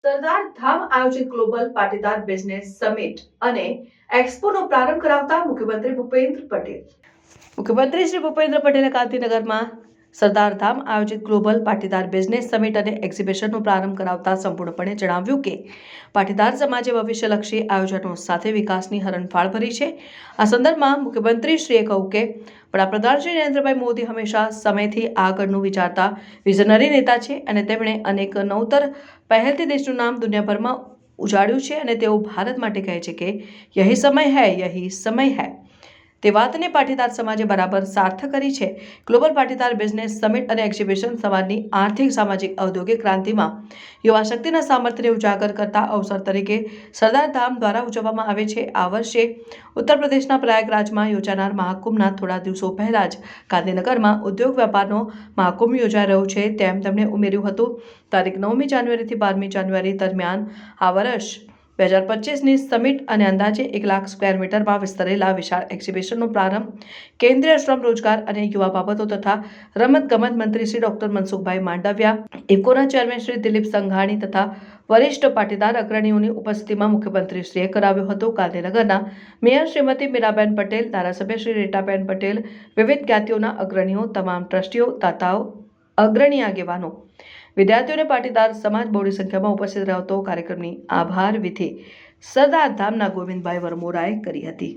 સરદાર ધામ આયોજિત global Patidar business summit અને એક્સપોનો પ્રારંભ કરાવતા મુખ્યમંત્રી ભૂપેન્દ્ર પટેલ. મુખ્યમંત્રી શ્રી ભૂપેન્દ્ર પટેલે ગાંધીનગરમાં સરદાર ધામ આયોજિત ગ્લોબલ પાટીદાર બિઝનેસ સમિટ અને એક્ઝિબિશનનો પ્રારંભ કરાવતા સંપૂર્ણપણે જણાવ્યું કે પાટીદાર સમાજે ભવિષ્યલક્ષી આયોજનો સાથે વિકાસની હરણફાળ ભરી છે. આ સંદર્ભમાં મુખ્યમંત્રીશ્રીએ કહ્યું કે વડાપ્રધાન શ્રી નરેન્દ્રભાઈ મોદી હંમેશા સમયથી આગળનું વિચારતા વિઝનરી નેતા છે અને તેમણે અનેક નવતર પહેલથી દેશનું નામ દુનિયાભરમાં ઉજાડ્યું છે અને તેઓ ભારત માટે કહે છે કે યહી સમય હૈ, યહી સમય હૈ. તે વાતને પાટીદાર સમાજે બરાબર સાર્થક કરી છે. ગ્લોબલ પાટીદાર બિઝનેસ સમિટ અને એક્ઝિબિશન સમાજની આર્થિક, સામાજિક, ઔદ્યોગિક ક્રાંતિમાં યુવા શક્તિના સામર્થ્યને ઉજાગર કરતા અવસર તરીકે સરદાર ધામ દ્વારા ઉજવવામાં આવે છે. આ વર્ષે ઉત્તર પ્રદેશના પ્રયાગરાજમાં યોજાનાર મહાકુંભના થોડા દિવસો પહેલા જ ગાંધીનગરમાં ઉદ્યોગ વેપારનો મહાકુંભ યોજાઈ રહ્યો છે તેમ તેમણે ઉમેર્યું હતું. તારીખ 9મી જાન્યુઆરીથી 12મી જાન્યુઆરી દરમિયાન આ વર્ષ 2025ની સમિટ અને અંદાજે 1 લાખ સ્ક્વેર મીટરમાં વિસ્તરેલા વિશાળ એક્ઝિબિશનનો પ્રારંભ કેન્દ્રીય શ્રમ, રોજગાર અને યુવા બાબતો તથા રમતગમત મંત્રી શ્રી ડોક્ટર મનસુખભાઈ માંડવિયા, ઇફકોના ચેરમેન શ્રી દિલીપ સંઘાણી તથા વરિષ્ઠ પાટીદાર અગ્રણીઓની ઉપસ્થિતિમાં મુખ્યમંત્રીશ્રીએ કરાવ્યો હતો. ગાંધીનગરના મેયર શ્રીમતી મીરાબેન પટેલ, ધારાસભ્ય શ્રી રીટાબેન પટેલ, વિવિધ જ્ઞાતિઓના અગ્રણીઓ, તમામ ટ્રસ્ટીઓ, દાતાઓ, અગ્રણી આગેવાનો, વિદ્યાર્થીઓ અને પાટીદાર સમાજ બહોળી સંખ્યામાં ઉપસ્થિત રહ્યો હતો. કાર્યક્રમની આભાર વિધિ સરદાર ધામના ગોવિંદભાઈ વરમોરાએ કરી હતી.